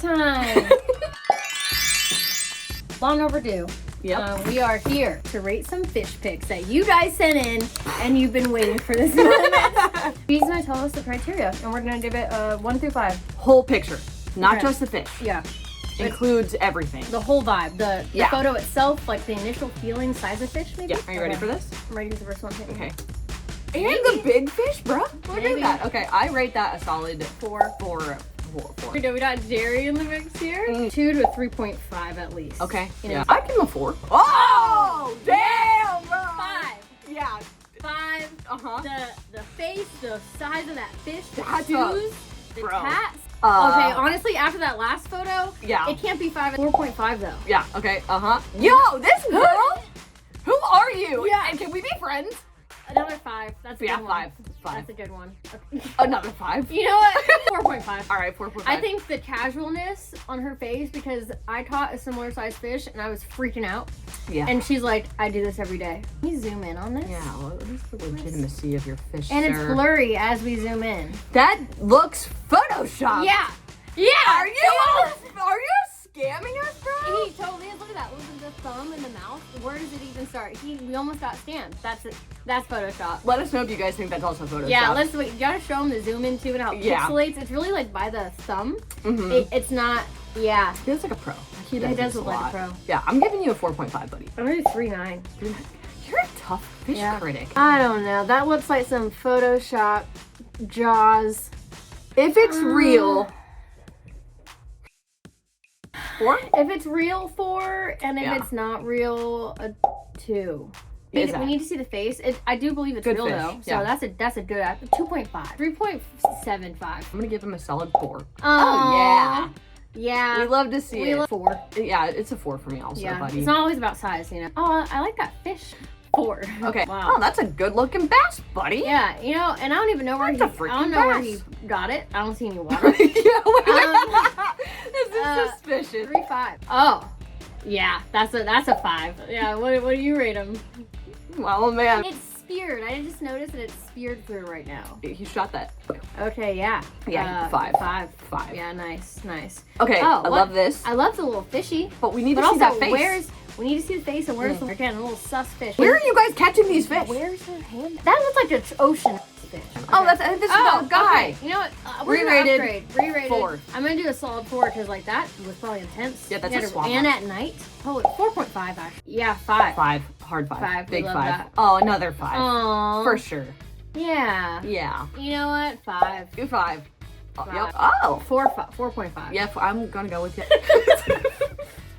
time. Long overdue. Yep. We are here to rate some fish pics that you guys sent in, and you've been waiting for this moment. He's gonna tell us the criteria, and we're gonna give it 1 through 5. Whole picture, not Okay. just the fish. Yeah. Includes everything. The whole vibe, the photo itself, like the initial feeling, size of fish, maybe? Yeah, are you ready for this? I'm ready for the first one. Okay. And the big fish, bro. Look at that. Okay, I rate that a solid 4. We got Jerry in the mix here. 2 to 3.5 at least. Okay. You know, Yeah. I give him a 4. Oh, damn, bro. 5. Yeah. 5. Uh-huh. The face, the size of that fish, the That's shoes, the bro. tats. Uh, Okay, honestly, after that last photo, yeah. it can't be 5. 4.5 though. Yeah, okay, uh-huh. Yo, this girl? Who are you? Yeah. And can we be friends? Another 5. That's a good one. 5. 5. That's a good one. Another 5. You know what? 4.5. All right, 4.5. I think the casualness on her face, because I caught a similar sized fish and I was freaking out. Yeah. And she's like, I do this every day. Can you zoom in on this? Yeah, well, what is the legitimacy of your fish, And sir? it's blurry as we zoom in. That looks Photoshopped. Yeah. Yeah. Are you scamming us, bro? He totally is. Look at that. Look at the thumb and the mouth. Where does it even start? We almost got scammed. That's it. That's Photoshop. Let us know if you guys think that's also Photoshop. Yeah, let's wait. You gotta show him the zoom in too and how it pixelates. It's really like by the thumb. Mm-hmm. It's not. Yeah. He looks like a pro. He does look like a pro. Yeah, I'm giving you a 4.5, buddy. I'm gonna do 3.9. You're a tough fish critic. I don't know. That looks like some Photoshop Jaws. If it's real, 4? If it's real, 4, and if it's not real, a 2. We need to see the face. I do believe it's Good real fish. though. So Yeah. that's a good 2.5. 3.75. I'm gonna give him a solid 4. Oh yeah. Yeah. We love to see it. 4. Yeah, it's a 4 for me also, buddy. It's not always about size, you know. Oh, I like that fish. 4. Okay. Wow. Oh, that's a good looking bass, buddy. Yeah, you know, and I don't even know where where he got it. I don't see any water. Yeah, this is suspicious. 3.5. Oh, yeah, that's a 5. Yeah, what do you rate him? Well, man. It's speared. I just noticed that it's speared through right now. He shot that. Okay, yeah. Yeah, 5. 5. Yeah, nice. Okay, I love this. I love the little fishy. But we need to see that face. We need to see the face and where's again a little sus fish. Where are you guys catching these fish? Where's her hand? That looks like an ocean fish. Oh, this is the guy. Okay. You know what? Re-rated. Re-rated. 4. 4. I'm gonna do a solid 4 because like that was probably intense. Yeah, that's a swap. And at night. Holy 4.5 actually. Yeah, 5. 5. Hard 5. 5. Big We love 5. that. Oh, another 5. Aww. For sure. Yeah. Yeah. You know what? 5. 5. Oh, 5. yep. Oh. 4.5. Yeah, I'm gonna go with you.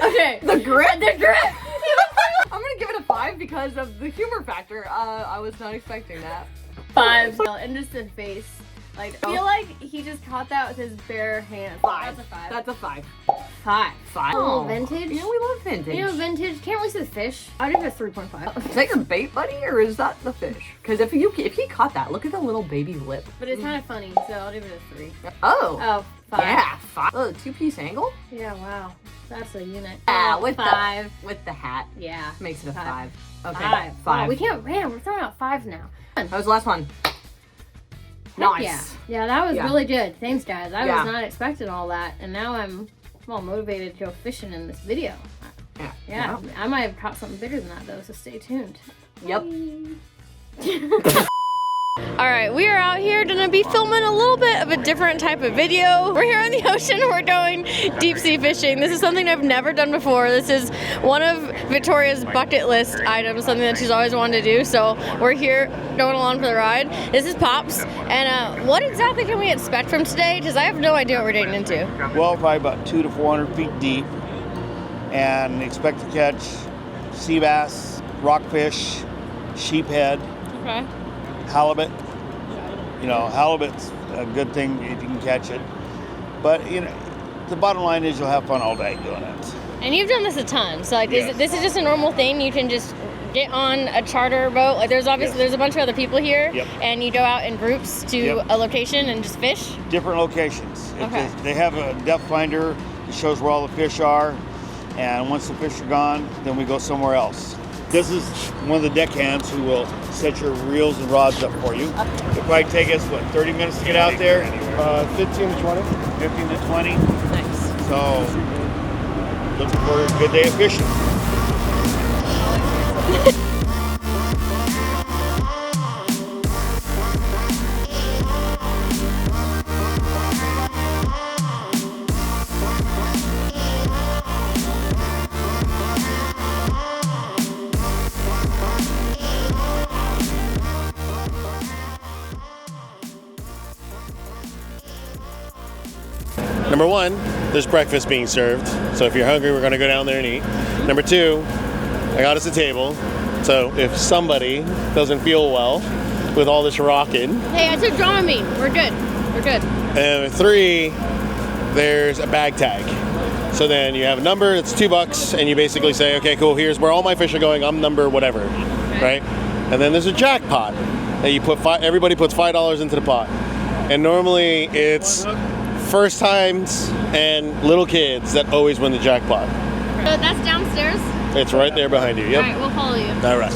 Okay. The grit? The grit. I'm gonna give it a 5 because of the humor factor. I was not expecting that. 5. And just the face. Like, I feel like he just caught that with his bare hands. 5. That's a 5. That's a 5. 5. 5. Oh, vintage. Yeah, we love vintage. You know, vintage. Can't really see the fish. I'd give it a 3.5. Is that your bait, buddy, or is that the fish? Because if he caught that, look at the little baby lip. But it's kind of funny, so I'll give it a 3. Oh. Oh, 5. Yeah, 5. Oh, 2-piece angle? Yeah, wow. That's a unit. Yeah, Oh, with 5. With the hat. Yeah. Makes it a 5. 5. Okay. 5. 5. Wow, we can't, man, we're throwing out 5s now. That was the last one. Heck Nice. Yeah, that was really good. Thanks, guys. I Yeah. was not expecting all that, and now I'm all motivated to go fishing in this video. Yeah, I might have caught something bigger than that, though, so stay tuned. Yep. All right, we are out here gonna be filming a little bit of a different type of video. We're here on the ocean, we're going deep sea fishing. This is something I've never done before. This is one of Victoria's bucket list items, something that she's always wanted to do. So we're here going along for the ride. This is Pops, and what exactly can we expect from today? Because I have no idea what we're getting into. Well, probably about 200 to 400 feet deep, and expect to catch sea bass, rockfish, sheephead, Okay. halibut. You know, halibut's a good thing if you can catch it. But, you know, the bottom line is you'll have fun all day doing it. And you've done this a ton, so like, Yes. this is just a normal thing. You can just get on a charter boat. Like, there's obviously there's a bunch of other people here, and you go out in groups to a location and just fish. Different locations. Okay. They have a depth finder that shows where all the fish are, and once the fish are gone, then we go somewhere else. This is one of the deckhands who will set your reels and rods up for you. It'll probably take us, 30 minutes to get out there? 15 to 20. 15 to 20. Nice. So, looking for a good day of fishing. Number one, there's breakfast being served. So if you're hungry, we're gonna go down there and eat. Number two, I got us a table. So if somebody doesn't feel well with all this rocking. Hey, I took Dramamine. We're good. We're good. And number three, there's a bag tag. So then you have a number, it's $2, and you basically say, okay, cool, here's where all my fish are going, I'm number whatever, right? And then there's a jackpot that you put, everybody puts $5 into the pot. And normally it's first times and little kids that always win the jackpot. So that's downstairs? It's right there behind you, yep. All right, we'll follow you. All right.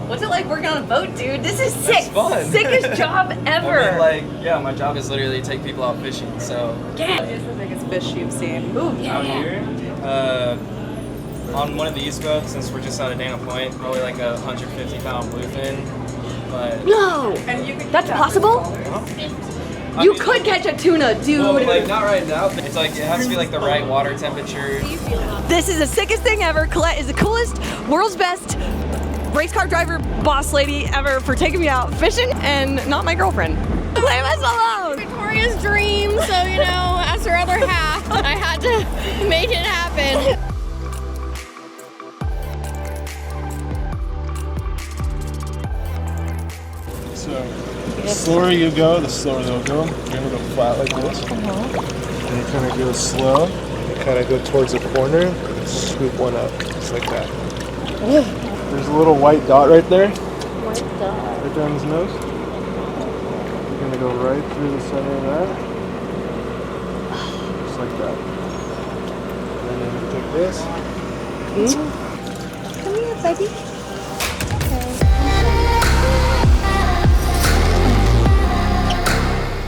What's it like working on a boat, dude? This is sick. It's fun. Sickest job ever. I mean, yeah, my job is literally to take people out fishing. So Yeah. What is the biggest fish you've seen? Ooh, out here, on one of these boats, since we're just out of Dana Point, probably like a 150-pound bluefin. But no, that's possible. You could catch a tuna, dude. Well, like not right now. It's like it has to be like the right water temperature. This is the sickest thing ever. Colette is the coolest, world's best race car driver, boss lady ever for taking me out fishing, and not my girlfriend. Leave us alone. Victoria's dream, so you know, as her other half, I had to make it happen. So, the slower you go, the slower they'll go. You're gonna go flat like this. And you kind of go slow. You kind of go towards the corner and swoop one up, just like that. There's a little white dot right there. White dot. Right there on his nose. You're gonna go right through the center of that. Just like that. And then you take this. Come here, baby.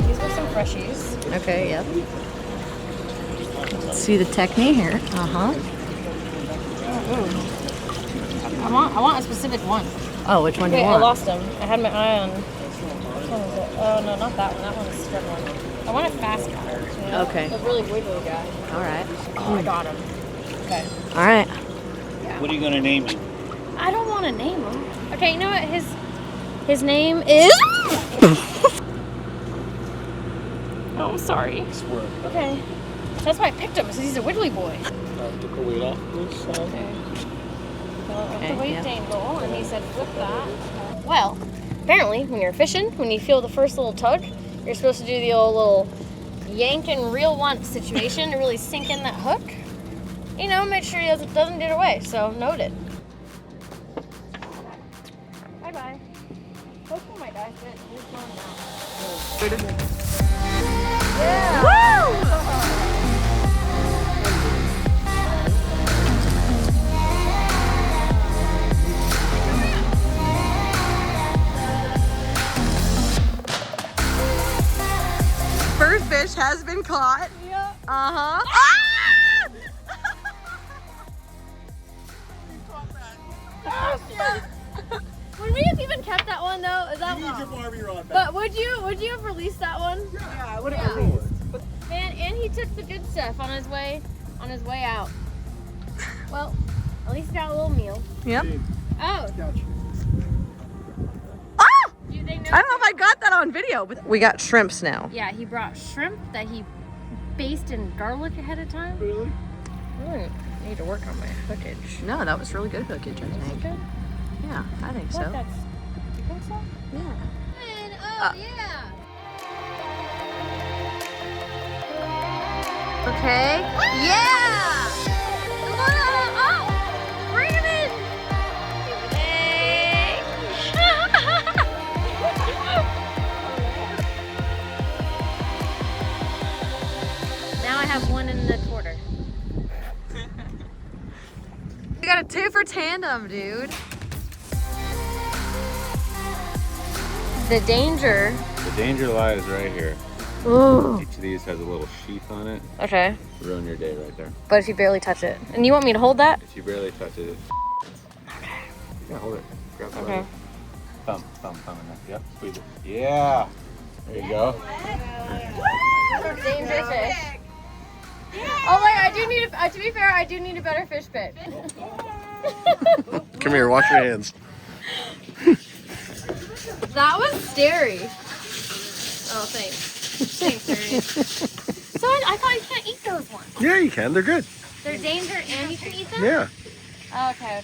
These are some freshies. Okay, yep. Let's see the technique here. I want a specific one. Oh, which one do you Wait, I want? lost them. I had my eye on. Which one was it? Oh no, not that one. That one's struggling. I want a fast guy. You know? Okay. A really wiggly guy. All right. Oh, I got him. Okay. All right. What are you gonna name him? I don't want to name him. Okay, you know what? His name is. Oh, I'm sorry. Okay. That's why I picked him, because he's a wiggly boy. Took the weight off this side. Okay. Well, Okay, the weight yeah. angle, and he said flip that. Well, apparently, when you're fishing, when you feel the first little tug, you're supposed to do the old little yank and reel once situation to really sink in that hook. You know, make sure he doesn't get away. So noted. Bye bye. Hopefully my guy's good. He's going down. Yeah. Woo! First fish has been caught. Yeah. Ah! Would we have even kept that one though? Is that But would you have released that one? Yeah, I would have released. Man, and he took the good stuff on his way out. Well, at least got a little meal. Yep. Oh. Ah! Do they know? I don't know if I got that on video, but we got shrimps now. Yeah, he brought shrimp that he basted in garlic ahead of time. Really? I need to work on my hookage. No, that was really good hookage, I Is it think. good? Yeah, I think I so. think that's. You think so? Yeah. And, oh yeah. Okay. Yeah! Come on, oh, bring him in. Hey. Now I have one in the quarter. We got a 2 for tandem, dude. The danger. The danger lies right here. Ooh. Each of these has a little sheath on it. Okay. Ruin your day right there. But if you barely touch it. And you want me to hold that? If you barely touch it, Okay. yeah, hold it. Grab the Okay. lever. Thumb in there. Yep, squeeze it. Yeah. There you go. Danger fish. Oh my, I do need a, to be fair, I do need a better fish bit. Come here, wash your hands. That was scary. Oh, thanks. Thanks, Ernie. So I thought you can't eat those ones. Yeah, you can. They're good. They're danger and you can eat them? Yeah. Oh, okay.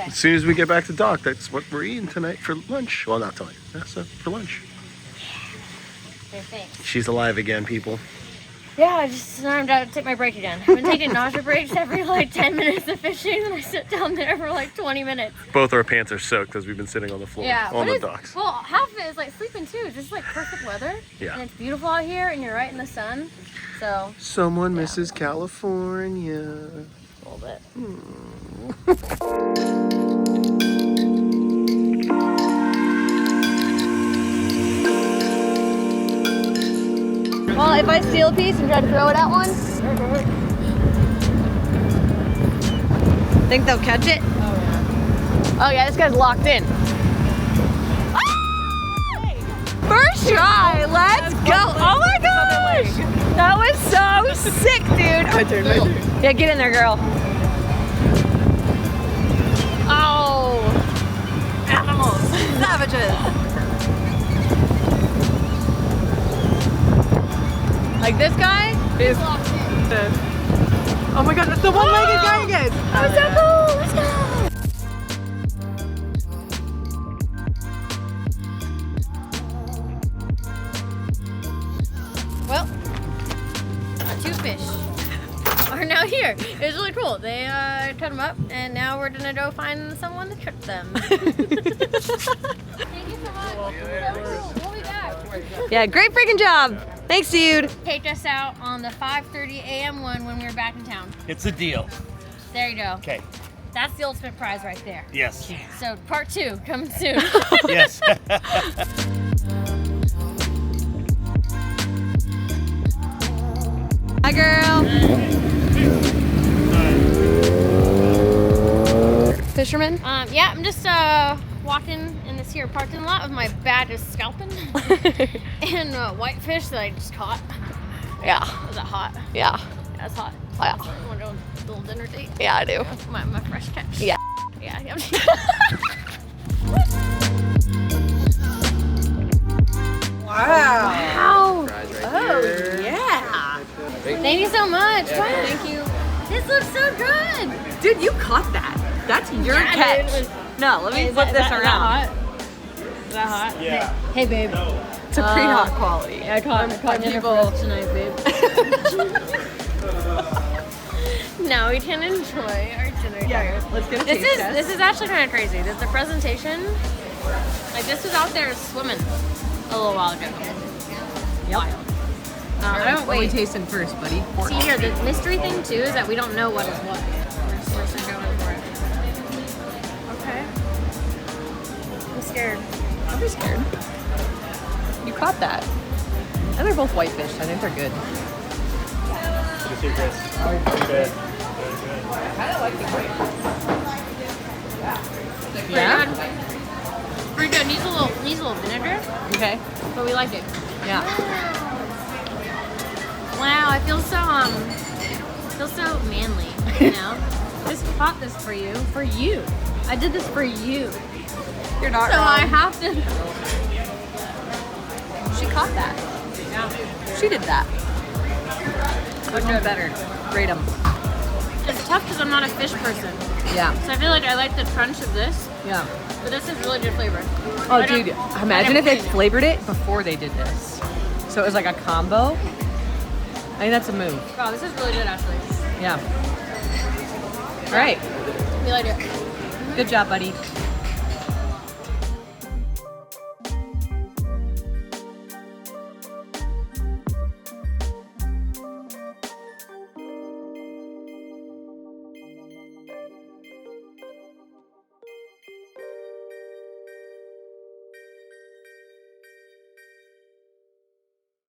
As soon as we get back to dock, that's what we're eating tonight for lunch. Well, not tonight. That's for lunch. Okay, thanks. She's alive again, people. Yeah, I'm down to take my break again. I've been taking nausea breaks every like 10 minutes of fishing, and I sit down there for like 20 minutes. Both our pants are soaked because we've been sitting on the floor on the docks. Well, half of it is like sleeping too. This is like perfect weather. Yeah. And it's beautiful out here, and you're right in the sun. So. Someone misses California. A little bit. Well, if I steal a piece and try to throw it at one, Think they'll catch it? oh yeah, this guy's locked in. First try, let's go. Oh my gosh. That was so sick, dude. My turn. Yeah, get in there, girl. Oh, Animals. Savages. Like this guy is locked in. Oh my god, that's the one-legged guy again. That was so cool. Let's go. Well, our two fish are now here. It was really cool. They cut them up, and now we're gonna go find someone to trick them. Thank you so much. We'll be back. Yeah, great freaking job. Thanks, dude. Take us out on the 5:30 a.m. one when we were back in town. It's a deal. There you go. Okay. That's the ultimate prize right there. Yes. So part 2 coming soon. Yes. Hi, girl. Fisherman? Yeah, I'm just walking in this here parking lot with my bag of Sculpin and whitefish that I just caught. Yeah. Was that hot? Yeah. Yeah, it's hot. Yeah. You want to go on a little dinner date? Yeah, I do. My fresh catch. Yeah. Yeah. Wow. Oh, yeah. Thank you so much. Wow. Thank you. This looks so good. Dude, you caught that. That's your catch. Dude. No, let me flip this around. Is that hot? Yeah. Hey, babe. It's a pretty hot quality. I caught dinner for us tonight, babe. Now we can enjoy our dinner. Yeah, let's get a taste test. This is actually kind of crazy. The presentation, like this was out there swimming a little while ago. Wild. What are we tasting first, buddy? See here, the mystery thing too is that we don't know what is what. We're just going for it. Okay. I'm scared. Don't be scared. You caught that. And they're both whitefish. I think they're good. I kind of like the white. Yeah. Pretty good. Needs a little vinegar, Okay. but we like it. Yeah. Wow, I feel so manly, you know? Just caught this for you. For you. I did this for you. You're not So wrong. I have to. She caught that. Yeah. She did that. Which one better? Rate them. It's tough because I'm not a fish person. Yeah. So I feel like I like the crunch of this, Yeah. but this is really good flavor. Oh, I don't- dude, I imagine don't if they blame you. flavored it before they did this. So it was like a combo. I think that's a move. Wow, this is really good actually. Yeah. All right. See you later. Good job, buddy.